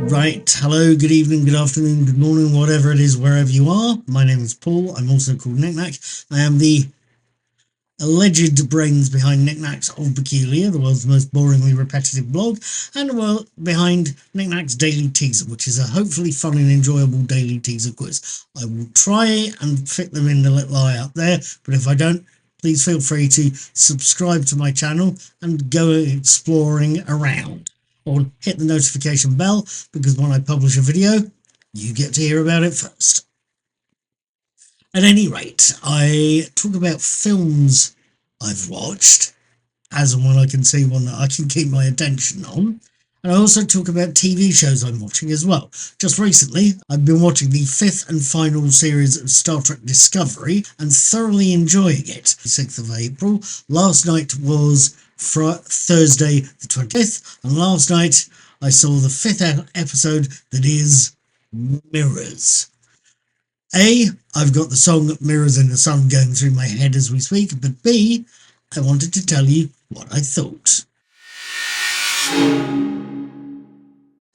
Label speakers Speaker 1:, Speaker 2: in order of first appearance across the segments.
Speaker 1: Right, hello, good evening, good afternoon, good morning, whatever it is, wherever you are. My name is Paul, I'm also called Knickknack. I am the alleged brains behind Knickknacks of Peculiar, the world's most boringly repetitive blog, and behind Knickknacks Daily Teaser, which is a hopefully fun and enjoyable daily teaser quiz. I will try and fit them in the little eye up there, but if I don't, please feel free to subscribe to my channel and go exploring around. Or hit the notification bell, because when I publish a video, you get to hear about it first. At any rate, I talk about films I've watched, as and when I can see one that I can keep my attention on. And I also talk about TV shows I'm watching as well. Just recently, I've been watching the 5th and final series of Star Trek Discovery and thoroughly enjoying it. 6th of April. Last night was Thursday the 25th, and last night I saw the 5th episode, that is Mirrors. I've got the song Mirrors in the Sun going through my head as we speak, but B, I wanted to tell you what I thought.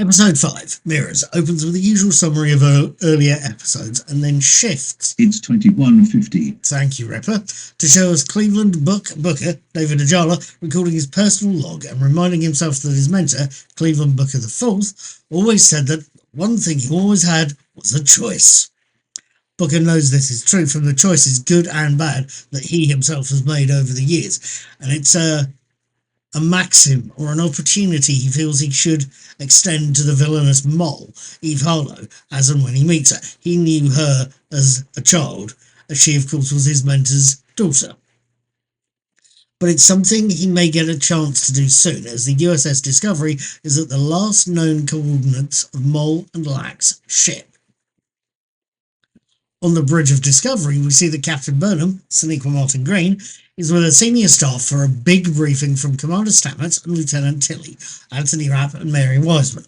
Speaker 1: Episode 5, Mirrors, opens with the usual summary of earlier episodes and then shifts.
Speaker 2: It's 21:50.
Speaker 1: Thank you, Ripper. To show us Cleveland Booker, David Ajala, recording his personal log and reminding himself that his mentor, Cleveland Booker IV, always said that one thing he always had was a choice. Booker knows this is true from the choices, good and bad, that he himself has made over the years, and it's a maxim or an opportunity he feels he should extend to the villainous mole, Eve Harlow, as and when he meets her. He knew her as a child, as she of course was his mentor's daughter. But it's something he may get a chance to do soon, as the USS Discovery is at the last known coordinates of Mole and Lack's ship. On the bridge of Discovery, we see that Captain Burnham, Sonequa Martin Green, is with a senior staff for a big briefing from Commander Stamets and Lieutenant Tilly, Anthony Rapp and Mary Wiseman.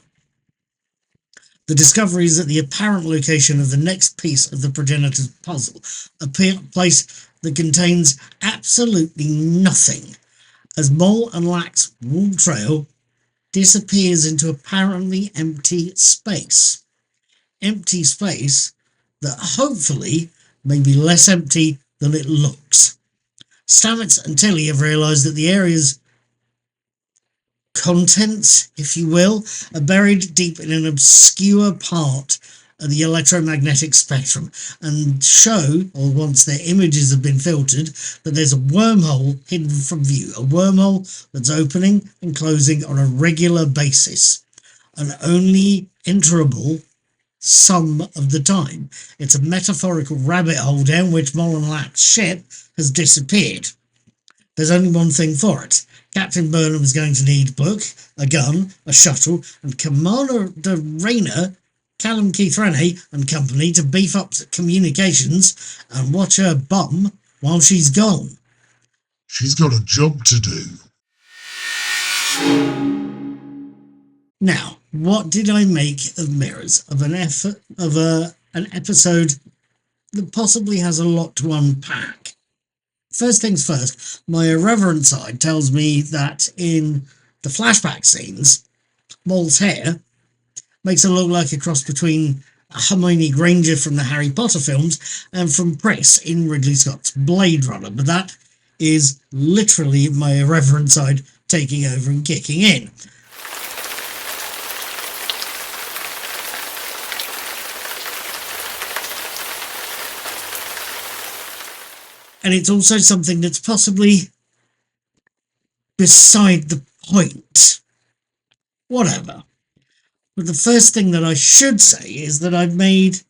Speaker 1: The Discovery is at the apparent location of the next piece of the progenitor's puzzle, a place that contains absolutely nothing, as Mole and Lack's warm trail disappears into apparently empty space. Empty space that hopefully may be less empty than it looks. Stamets and Tilly have realised that the area's contents, if you will, are buried deep in an obscure part of the electromagnetic spectrum, and show, or once their images have been filtered, that there's a wormhole hidden from view, a wormhole that's opening and closing on a regular basis, and only enterable some of the time. It's a metaphorical rabbit hole down which Mole and Lack's ship has disappeared. There's only one thing for it. Captain Burnham is going to need Book, a gun, a shuttle, and Commander Rayner, Callum Keith Rennie and company to beef up communications and watch her bum while she's gone.
Speaker 3: She's got a job to do.
Speaker 1: Now, what did I make of Mirrors, of an episode that possibly has a lot to unpack? First things first, my irreverent side tells me that in the flashback scenes, Mole's hair makes her look like a cross between Hermione Granger from the Harry Potter films and from Pris in Ridley Scott's Blade Runner, but that is literally my irreverent side taking over and kicking in. And it's also something that's possibly beside the point. Whatever. But the first thing that I should say is that I've made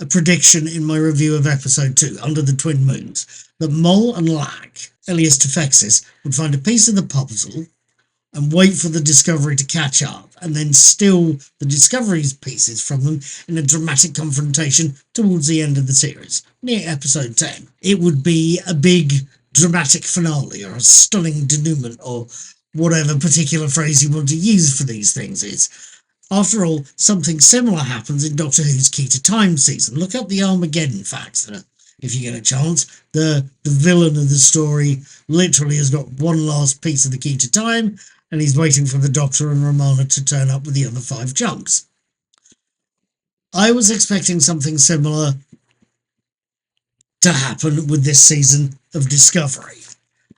Speaker 1: a prediction in my review of episode 2, Under the Twin Moons, that Mole and Lack, alias Tefexis, would find a piece of the puzzle and wait for the Discovery to catch up, and then steal the Discovery's pieces from them in a dramatic confrontation towards the end of the series, near episode 10. It would be a big dramatic finale, or a stunning denouement, or whatever particular phrase you want to use for these things is. After all, something similar happens in Doctor Who's Key to Time season. Look up the Armageddon facts if you get a chance. The villain of the story literally has got one last piece of the Key to Time, and he's waiting for the Doctor and Romana to turn up with the other 5 chunks. I was expecting something similar to happen with this season of Discovery,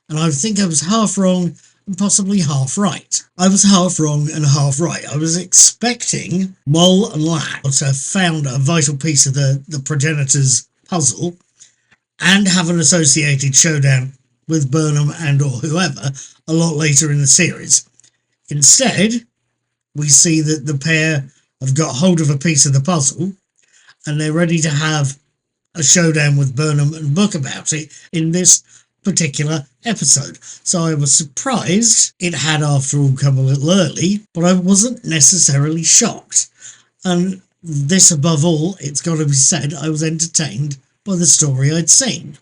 Speaker 1: and I think I was half wrong and possibly half right. I was half wrong and half right. I was expecting Mol and Lak to have found a vital piece of the progenitor's puzzle and have an associated showdown with Burnham and or whoever a lot later in the series. Instead, we see that the pair have got hold of a piece of the puzzle and they're ready to have a showdown with Burnham and Book about it in this particular episode. So I was surprised it had after all come a little early, but I wasn't necessarily shocked. And this above all, it's got to be said, I was entertained by the story I'd seen.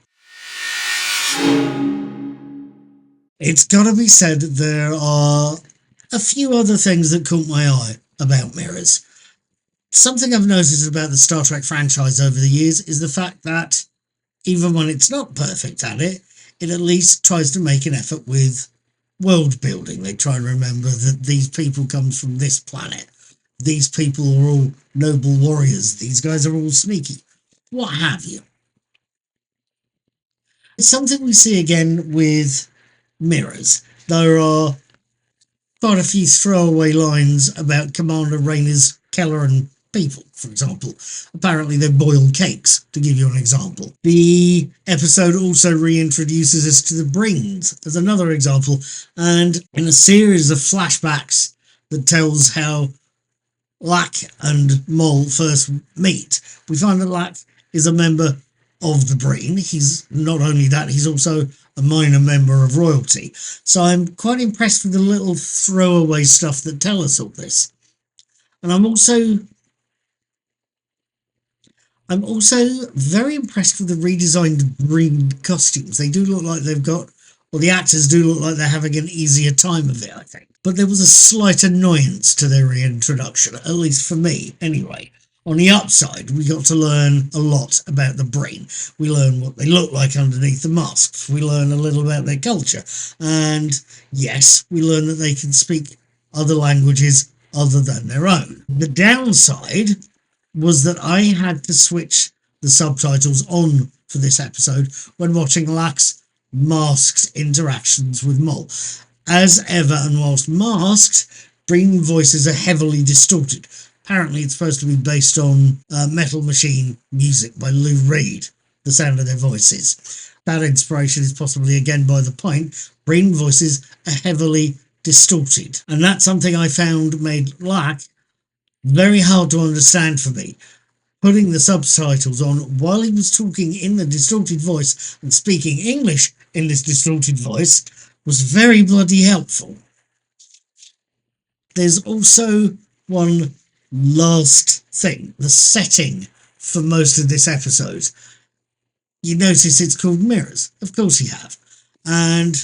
Speaker 1: It's got to be said that there are a few other things that caught my eye about Mirrors. Something I've noticed about the Star Trek franchise over the years is the fact that even when it's not perfect at it, it at least tries to make an effort with world building. They try and remember that these people come from this planet. These people are all noble warriors. These guys are all sneaky. What have you. It's something we see again with Mirrors. There are quite a few throwaway lines about Commander Rayner's Kelleran people, for example. Apparently they boil cakes, to give you an example. The episode also reintroduces us to the Brings as another example, and in a series of flashbacks that tells how Lak and Mol first meet, we find that Lak is a member of the Breen. He's not only that, he's also a minor member of royalty. So I'm quite impressed with the little throwaway stuff that tell us all this. And I'm also very impressed with the redesigned Breen costumes. They do look like they've got, or the actors do look like they're having an easier time of it, I think. But there was a slight annoyance to their reintroduction, at least for me, anyway. On the upside, we got to learn a lot about the Breen. We learn what they look like underneath the masks. We learn a little about their culture. And yes, we learn that they can speak other languages other than their own. The downside was that I had to switch the subtitles on for this episode when watching Lak's masked interactions with Mol. As ever, and whilst masked, Breen voices are heavily distorted. Apparently it's supposed to be based on Metal Machine music by Lou Reed, the sound of their voices. That inspiration is possibly again by the point. Breen voices are heavily distorted. And that's something I found made Lak very hard to understand for me. Putting the subtitles on while he was talking in the distorted voice and speaking English in this distorted voice was very bloody helpful. There's also one last thing, the setting for most of this episode. You notice it's called Mirrors. Of course you have. And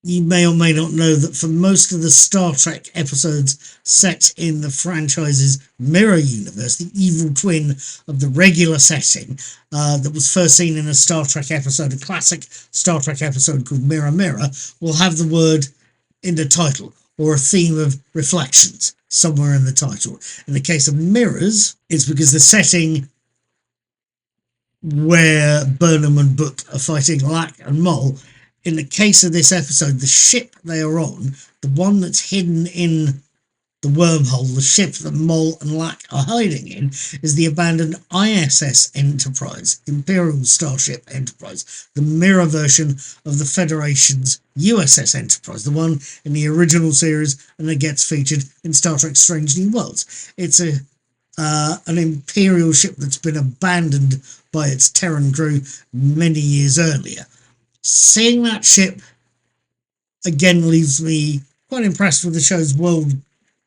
Speaker 1: you may or may not know that for most of the Star Trek episodes set in the franchise's mirror universe, the evil twin of the regular setting that was first seen in a Star Trek episode, a classic Star Trek episode called Mirror Mirror, will have the word in the title or a theme of reflections somewhere in the title. In the case of Mirrors, it's because the setting where Burnham and Book are fighting Lak and Mol, in the case of this episode, the ship they are on, the one that's hidden in the wormhole, the ship that Mol and Lak are hiding in, is the abandoned ISS Enterprise, Imperial Starship Enterprise, the mirror version of the Federation's USS Enterprise, the one in the original series and that gets featured in Star Trek Strange New Worlds. It's an Imperial ship that's been abandoned by its Terran crew many years earlier. Seeing that ship again leaves me quite impressed with the show's world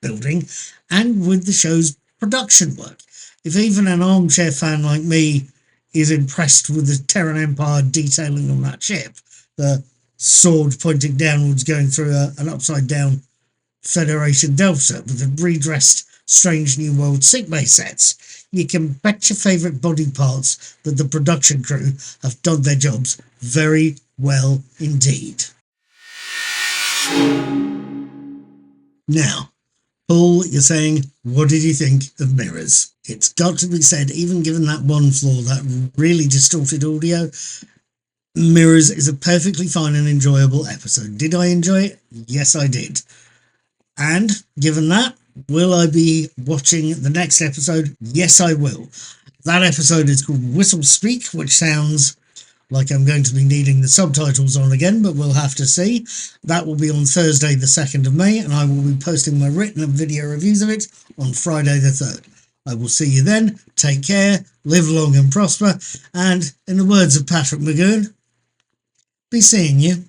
Speaker 1: building and with the show's production work. If even an armchair fan like me is impressed with the Terran Empire detailing on that ship, the sword pointing downwards going through an upside down Federation Delta with the redressed Strange New World sickbay sets, you can bet your favourite body parts that the production crew have done their jobs very well indeed. Now, Paul, you're saying, what did you think of Mirrors? It's got to be said, even given that one flaw, that really distorted audio, Mirrors is a perfectly fine and enjoyable episode. Did I enjoy it? Yes, I did. And given that, will I be watching the next episode? Yes, I will. That episode is called Whistle Speak, which sounds like I'm going to be needing the subtitles on again, but we'll have to see. That will be on Thursday the 2nd of May, and I will be posting my written and video reviews of it on Friday the 3rd. I will see you then. Take care, live long and prosper, and in the words of Patrick McGowan, be seeing you.